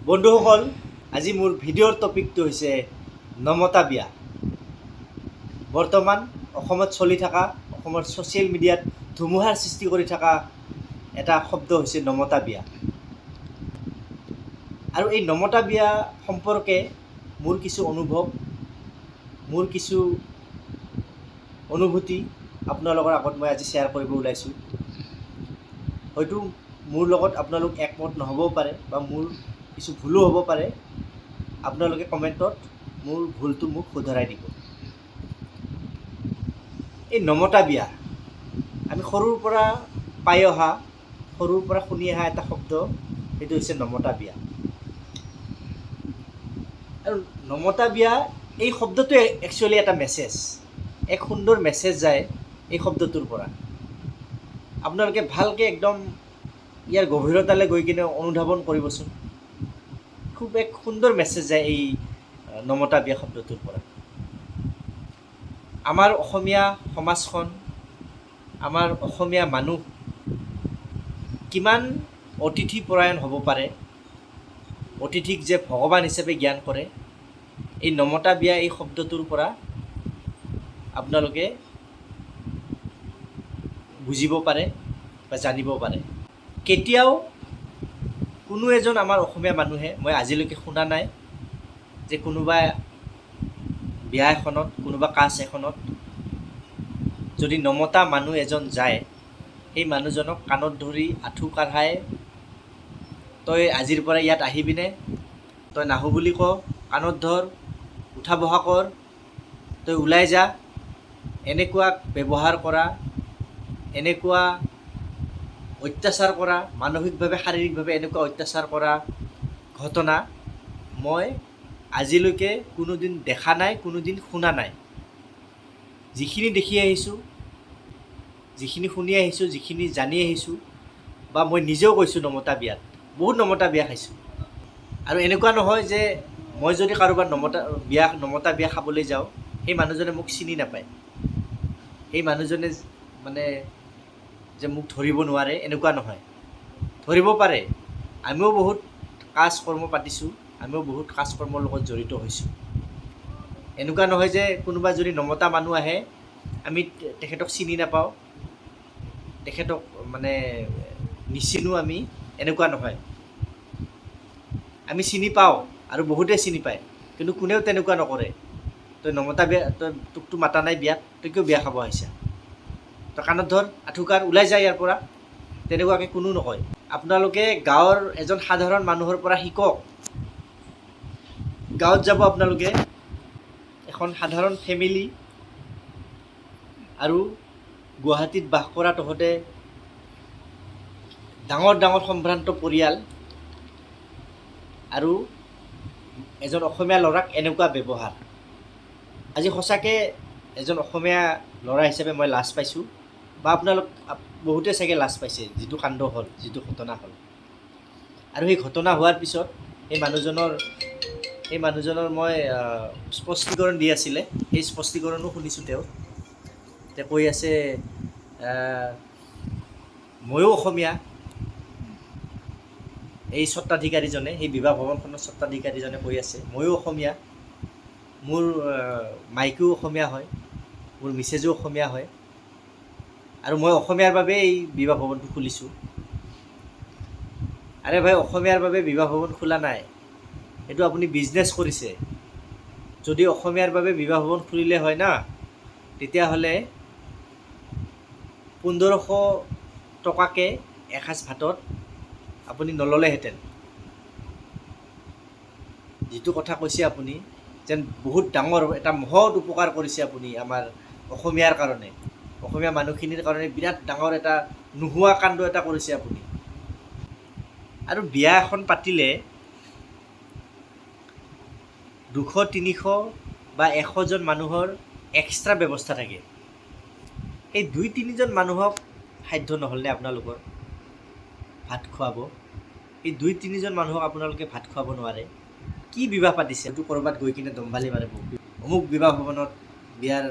বন্ধুসকল, আজি মোৰ ভিডিঅ'ৰ টপিকটো হৈছে নমতা বিয়া। বৰ্তমান অসমত চলি থকা, অসমৰ ছ'চিয়েল মিডিয়াত ধুমুহাৰ সৃষ্টি কৰি থকা এটা শব্দ হৈছে নমতা বিয়া। আৰু এই নমতা বিয়া সম্পৰ্কে মোৰ কিছু অনুভৱ, মোৰ কিছু অনুভূতি আপোনালোকৰ আগত মই আজি শ্বেয়াৰ কৰিব ওলাইছোঁ। হয়তো মোৰ লগত আপোনালোক একমত নহ'বও পাৰে বা মোৰ কিছু ভুলো হ'ব পাৰে। আপোনালোকে কমেণ্টত মোৰ ভুলটো মোক শুধৰাই দিব। এই নমতা বিয়া আমি সৰুৰ পৰা পাই অহা, সৰুৰ পৰা শুনি অহা এটা শব্দ, সেইটো হৈছে নমতা বিয়া। আৰু নমতা বিয়া এই শব্দটোৱে একচুৱেলি এটা মেছেজ, এক সুন্দৰ মেছেজ যায় এই শব্দটোৰ পৰা। আপোনালোকে ভালকৈ একদম ইয়াৰ গভীৰতালৈ গৈ কিনে অনুধাৱন কৰিবচোন। খুব এক সুন্দৰ মেছেজ যায় এই নমতা বিয়া শব্দটোৰ পৰা। আমাৰ অসমীয়া সমাজখন, আমাৰ অসমীয়া মানুহ কিমান অতিথিপৰায়ণ হ'ব পাৰে, অতিথিক যে ভগৱান হিচাপে জ্ঞান কৰে, এই নমতা বিয়া এই শব্দটোৰ পৰা আপোনালোকে বুজিব পাৰে বা জানিব পাৰে। কেতিয়াও কোনো এজন আমাৰ অসমীয়া মানুহে, মই আজিলৈকে শুনা নাই যে কোনোবা বিয়া এখনত, কোনোবা কাজ এখনত যদি নমতা মানুহ এজন যায়, সেই মানুহজনক কাণত ধৰি আঁঠু কাঢ়াই তই আজিৰ পৰা ইয়াত আহিবিনে, তই নাহো বুলি ক, কাণত ধৰ, উঠা বহা কৰ, তই ওলাই যা, এনেকুৱা ব্যৱহাৰ কৰা, এনেকুৱা অত্যাচাৰ কৰা, মানসিকভাৱে শাৰীৰিকভাৱে এনেকুৱা অত্যাচাৰ কৰা ঘটনা মই আজিলৈকে কোনোদিন দেখা নাই, কোনোদিন শুনা নাই। যিখিনি দেখি আহিছোঁ, যিখিনি শুনি আহিছোঁ, যিখিনি জানি আহিছোঁ, বা মই নিজেও গৈছোঁ নমতা বিয়াত, বহুত নমতা বিয়া খাইছোঁ। আৰু এনেকুৱা নহয় যে মই যদি কাৰোবাৰ নমতা বিয়া খাবলৈ যাওঁ, সেই মানুহজনে মোক চিনি নাপায়, সেই মানুহজনে মানে যে মোক ধৰিব নোৱাৰে, এনেকুৱা নহয়। ধৰিব পাৰে। আমিও বহুত কাজ কৰ্ম পাতিছোঁ, আমিও বহুত কাজ কৰ্মৰ লগত জড়িত হৈছোঁ। এনেকুৱা নহয় যে কোনোবা যদি নমতা মানুহ আহে আমি তেখেতক চিনি নাপাওঁ, তেখেতক মানে নিচিনো আমি, এনেকুৱা নহয়। আমি চিনি পাওঁ আৰু বহুতেই চিনি পায়, কিন্তু কোনেও তেনেকুৱা নকৰে। তই নমতা বিয়া, তোকতো মাতা নাই বিয়াত, তই কিয় বিয়া খাব আহিছা, তই কাণত ধৰ, আঁঠু কাঢ়, ওলাই যায় ইয়াৰ পৰা, তেনেকুৱাকৈ কোনো নকয়। আপোনালোকে গাঁৱৰ এজন সাধাৰণ মানুহৰ পৰা শিকক। গাঁৱত যাব আপোনালোকে, এখন সাধাৰণ ফেমিলি, আৰু গুৱাহাটীত বাস কৰা তহঁতে ডাঙৰ ডাঙৰ সম্ভ্ৰান্ত পৰিয়াল, আৰু এজন অসমীয়া ল'ৰাক এনেকুৱা ব্যৱহাৰ। আজি সঁচাকৈ এজন অসমীয়া ল'ৰা হিচাপে মই লাজ পাইছোঁ, বা আপোনালোক বহুতে চাগে লাজ পাইছে, যিটো কাণ্ড হ'ল, যিটো ঘটনা হ'ল। আৰু সেই ঘটনা হোৱাৰ পিছত এই মানুহজনৰ মই স্পষ্টীকৰণ দি আছিলে, সেই স্পষ্টীকৰণো শুনিছোঁ। তেওঁ কৈ আছে, ময়ো অসমীয়া। এই স্বত্বাধিকাৰীজনে, সেই বিবাহ ভৱনখনৰ স্বত্বাধিকাৰীজনে কৈ আছে, ময়ো অসমীয়া, মোৰ মাইকীও অসমীয়া হয়, মোৰ মিছেজো অসমীয়া হয়, আৰু মই অসমীয়াৰ বাবে এই বিবাহ ভৱনটো খুলিছোঁ। আৰে ভাই, অসমীয়াৰ বাবে বিবাহ ভৱন খোলা নাই, এইটো আপুনি বিজনেছ কৰিছে। যদি অসমীয়াৰ বাবে বিবাহ ভৱন খুলিলে হয় না, তেতিয়াহ'লে 1500 টকাকৈ এসাঁজ ভাতত আপুনি নল'লেহেঁতেন। যিটো কথা কৈছে আপুনি, যেন বহুত ডাঙৰ এটা মহৎ উপকাৰ কৰিছে আপুনি আমাৰ অসমীয়াৰ কাৰণে, অসমীয়া মানুহখিনিৰ কাৰণে বিৰাট ডাঙৰ এটা নোহোৱা কাণ্ড এটা কৰিছে আপুনি। আৰু বিয়া এখন পাতিলে 200-300 বা 100জন মানুহৰ এক্সট্ৰা ব্যৱস্থা থাকে। এই 2-3জন মানুহক সাধ্য নহ'লনে আপোনালোকৰ ভাত খুৱাব? এই 2-3জন মানুহক আপোনালোকে ভাত খুৱাব নোৱাৰে? কি বিবাহ পাতিছে? এইটো ক'ৰবাত গৈ কিনে দম্বালি মাৰিব, অমুক বিবাহ ভৱনত বিয়াৰ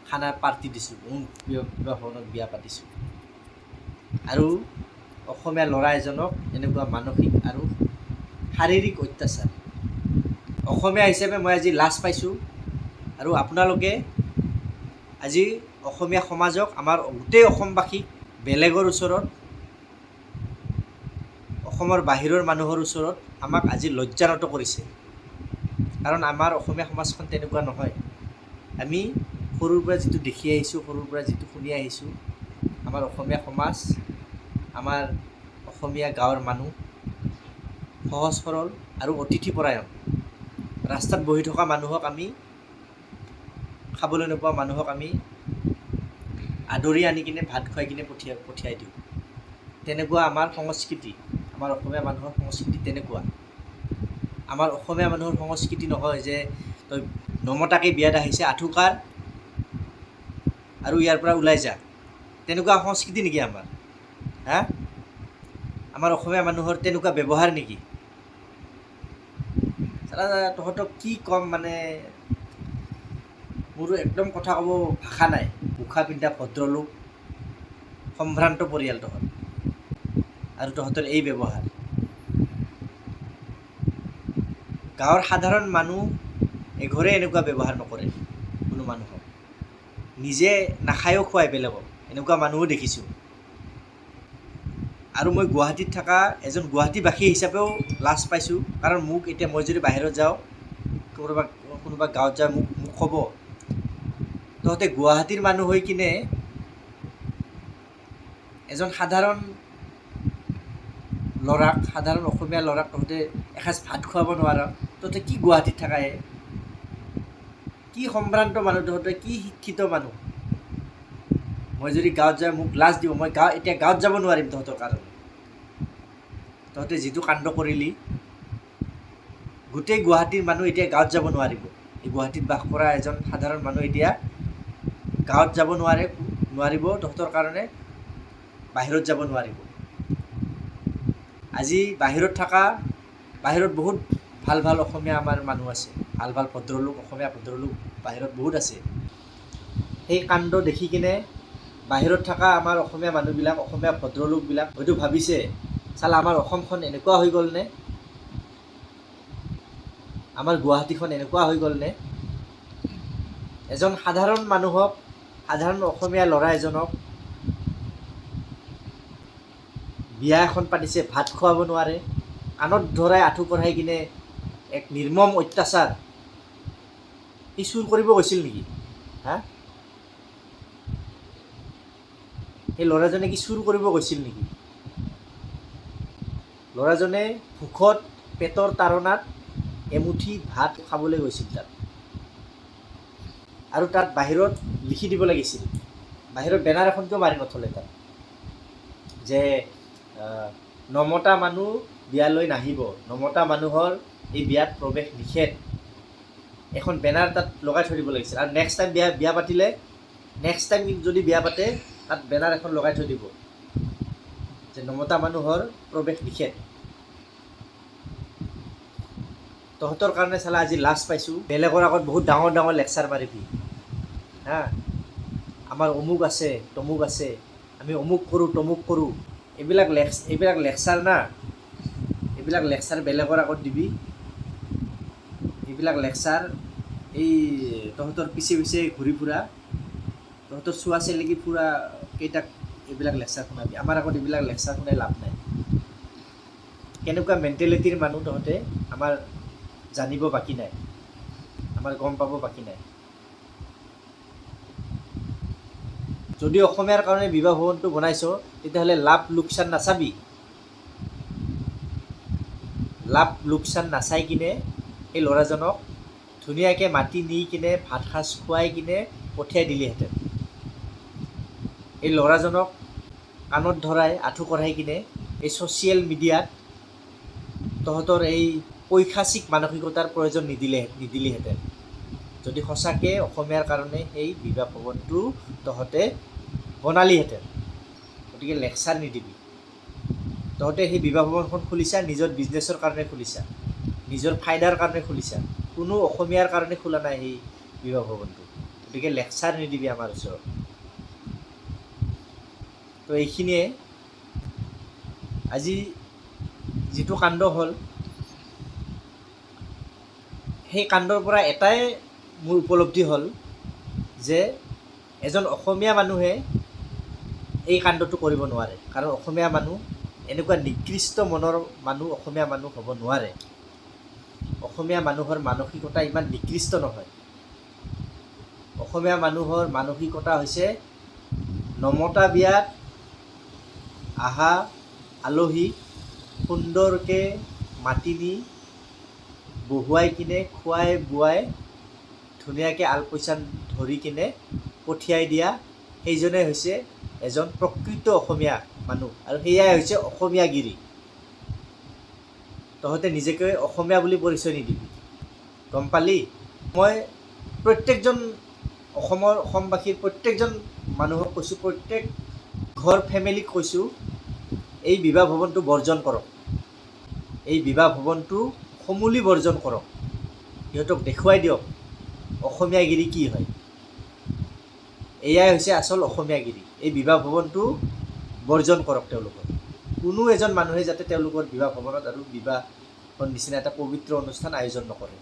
খানা পাৰ্টি দিছোঁ, অমুক বিবাহ ভৱনত বিয়া পাতিছোঁ। আৰু অসমীয়া ল'ৰা এজনক এনেকুৱা মানসিক আৰু শাৰীৰিক অত্যাচাৰ। অসমীয়া হিচাপে মই আজি লাজ পাইছোঁ আৰু আপোনালোকে আজি অসমীয়া সমাজক, আমাৰ গোটেই অসমবাসীক বেলেগৰ ওচৰত, অসমৰ বাহিৰৰ মানুহৰ ওচৰত আমাক আজি লজ্জানত কৰিছে। কাৰণ আমাৰ অসমীয়া সমাজখন তেনেকুৱা নহয়। আমি সৰুৰ পৰা যিটো দেখি আহিছোঁ, সৰুৰ পৰা যিটো শুনি আহিছোঁ, আমাৰ অসমীয়া সমাজ, আমাৰ অসমীয়া গাঁৱৰ মানুহ সহজ সৰল আৰু অতিথিপৰায়ণ। ৰাস্তাত বহি থকা মানুহক আমি, খাবলৈ নোপোৱা মানুহক আমি আদৰি আনি কিনে ভাত খুৱাই কিনে পঠিয়াই দিওঁ। তেনেকুৱা আমাৰ সংস্কৃতি, আমাৰ অসমীয়া মানুহৰ সংস্কৃতি তেনেকুৱা। আমাৰ অসমীয়া মানুহৰ সংস্কৃতি নহয় যে তই নমতাকে বিয়াত আহিছে, আঁঠু কাৰ আৰু ইয়াৰ পৰা ওলাই যা। তেনেকুৱা সংস্কৃতি নেকি আমাৰ? হা? আমাৰ অসমীয়া মানুহৰ তেনেকুৱা ব্যৱহাৰ নেকি? তহঁতক কি ক'ম, মানে মোৰো একদম কথা ক'ব ভাষা নাই। মুখা পিন্ধা ভদ্ৰলোক, সম্ভ্ৰান্ত পৰিয়াল তহঁত, আৰু তহঁতৰ এই ব্যৱহাৰ। গাঁৱৰ সাধাৰণ মানুহ এঘৰে এনেকুৱা ব্যৱহাৰ নকৰে কোনো মানুহক। নিজে নাখায়ো খুৱাই বেলেগক, এনেকুৱা মানুহো দেখিছোঁ। আৰু মই গুৱাহাটীত থকা এজন গুৱাহাটীবাসী হিচাপেও লাজ পাইছোঁ। কাৰণ মোক এতিয়া, মই যদি বাহিৰত যাওঁ, কোনোবা গাঁৱত যায়, মোক ক'ব, তহঁতে গুৱাহাটীৰ মানুহ হৈ কিনে এজন সাধাৰণ ল'ৰাক, সাধাৰণ অসমীয়া ল'ৰাক তহঁতে এসাঁজ ভাত খুৱাব নোৱাৰ। তহঁতে কি গুৱাহাটীত থাকাহে? কি সম্ভ্ৰান্ত মানুহ তহঁতে, কি শিক্ষিত মানুহ? মই যদি গাঁৱত যাওঁ মোক লাজ দিব। মই এতিয়া গাঁৱত যাব নোৱাৰিম তহঁতৰ কাৰণে। তহঁতে যিটো কাণ্ড কৰিলি, গোটেই গুৱাহাটীৰ মানুহ এতিয়া গাঁৱত যাব নোৱাৰিব। এই গুৱাহাটীত বাস কৰা এজন সাধাৰণ মানুহ এতিয়া গাঁৱত যাব নোৱাৰিব তহঁতৰ কাৰণে, বাহিৰত যাব নোৱাৰিব। আজি বাহিৰত বহুত ভাল ভাল অসমীয়া আমাৰ মানুহ আছে, ভাল ভাল ভদ্ৰলোক, অসমীয়া ভদ্ৰলোক বাহিৰত বহুত আছে। সেই কাণ্ড দেখি কিনে বাহিৰত থকা আমাৰ অসমীয়া মানুহবিলাক, অসমীয়া ভদ্ৰলোকবিলাক হয়তো ভাবিছে, চালা আমাৰ অসমখন এনেকুৱা হৈ গ'লনে? আমাৰ গুৱাহাটীখন এনেকুৱা হৈ গ'লনে? এজন সাধাৰণ মানুহক, সাধাৰণ অসমীয়া ল'ৰা এজনক বিয়া এখন পাতিছে, ভাত খুৱাব নোৱাৰে, কাণত ধৰাই আঁঠু কঢ়াই কিনে এক নিৰ্মম অত্যাচাৰ। সি চুৰ কৰিব গৈছিল নেকি? হা? সেই ল'ৰাজনে কি চুৰ কৰিব গৈছিল নেকি? ল'ৰাজনে ভোকত, পেটৰ তাড়নাত এমুঠি ভাত খাবলৈ গৈছিল তাত। আৰু তাত বাহিৰত লিখি দিব লাগিছিল, বাহিৰত বেনাৰ এখন কিয় মাৰি নথলে তাত, যে নমতা মানুহ বিয়ালৈ নাহিব, নমতা মানুহৰ এই বিয়াত প্ৰৱেশ নিষেধ। এখন বেনাৰ তাত লগাই থৈ দিব লাগিছিল। আৰু নেক্সট টাইম বিয়া পাতিলে, নেক্সট টাইম যদি বিয়া পাতে, তাত বেনাৰ এখন লগাই থৈ দিব যে নমতা মানুহৰ প্ৰৱেশ নিষেধ। তহঁতৰ কাৰণে চালা আজি লাজ পাইছোঁ। বেলেগৰ আগত বহুত ডাঙৰ ডাঙৰ লেকচাৰ মাৰিবি, হা? আমাৰ অমুক আছে, তমুক আছে, আমি অমুক কৰোঁ, তমুক কৰোঁ। এইবিলাক লেকচাৰ না, এইবিলাক লেকচাৰ বেলেগৰ আগত দিবি। এইবিলাক লেকচাৰ, এই তহঁতৰ পিছে পিছে ঘূৰি ফুৰা, তহঁতৰ চোৱা চেলেকি ফুৰা কেইটাক এইবিলাক লেকচাৰ শুনাবি? আমাৰ আগত এইবিলাক লেকচাৰ শুনাই লাভ নাই। কেনেকুৱা মেণ্টেলিটিৰ মানুহ তহঁতে আমাৰ জানিব বাকী নাই, আমাৰ গম পাব বাকী নাই। যদি অসমীয়াৰ কাৰণে বিবাহ ভৱনটো বনাইছ, তেতিয়াহ'লে লাভ লোকচান নাচাবি। লাভ লোকচান নাচাই কিনে সেই ল'ৰাজনক ধুনীয়াকৈ মাতি নি কিনে ভাত সাজ খুৱাই কিনে পঠিয়াই দিলিহেঁতেন। এই ল'ৰাজনক কাণত ধৰাই আঁঠু কঢ়াই কিনে এই ছ'চিয়েল মিডিয়াত তহঁতৰ এই পৈশাচিক মানসিকতাৰ প্ৰয়োজন নিদিলিহেঁতেন। যদি সঁচাকৈ অসমীয়াৰ কাৰণে সেই বিবাহ ভৱনটো তহঁতে বনালিহেঁতেন। গতিকে লেকচাৰ নিদিবি। তহঁতে সেই বিবাহ ভৱনখন খুলিছা নিজৰ বিজনেছৰ কাৰণে খুলিছা, নিজৰ ফাইদাৰ কাৰণে খুলিছা, কোনো অসমীয়াৰ কাৰণে খোলা নাই সেই বিবাহ ভৱনটো। গতিকে লেকচাৰ নিদিবি আমাৰ ওচৰত। তো এইখিনিয়ে আজি যিটো কাণ্ড হ'ল, সেই কাণ্ডৰ পৰা এটাই মোৰ উপলব্ধি হ'ল যে এজন অসমীয়া মানুহে এই কাণ্ডটো কৰিব নোৱাৰে, কাৰণ অসমীয়া মানুহ এনেকুৱা নিকৃষ্ট মনৰ মানুহ অসমীয়া মানুহ হ'ব নোৱাৰে। অসমীয়া মানুহৰ মানসিকতা ইমান নিকৃষ্ট নহয়। অসমীয়া মানুহৰ মানসিকতা হৈছে নমতা বিয়াত আহা আলহীক সুন্দৰকৈ মাতি নি বহুৱাই কিনে খুৱাই বোৱাই ধুনীয়াকৈ আলপৈচান ধৰি কিনে পঠিয়াই দিয়া, সেইজনে হৈছে এজন প্ৰকৃত অসমীয়া মানুহ, আৰু সেয়াই হৈছে অসমীয়াগিৰি। তহঁতে নিজকে অসমীয়া বুলি পৰিচয় নিদিবি, গম পালি? মই প্ৰত্যেকজন অসমবাসীৰ প্ৰত্যেকজন মানুহক কৈছোঁ, প্ৰত্যেক ঘৰ ফেমিলিক কৈছোঁ, এই বিবাহ ভৱনটো বৰ্জন কৰক। এই বিবাহ ভৱনটো সমূলি বৰ্জন কৰক। সিহঁতক দেখুৱাই দিয়ক অসমীয়াগিৰি কি হয়। এয়াই হৈছে আচল অসমীয়াগিৰি। এই বিবাহ ভৱনটো বৰ্জন কৰক তেওঁলোকৰ। কোনো এজন মানুহে যাতে তেওঁলোকৰ বিবাহ ভৱনত আৰু বিবাহৰ নিচিনা এটা পবিত্ৰ অনুষ্ঠান আয়োজন নকৰে।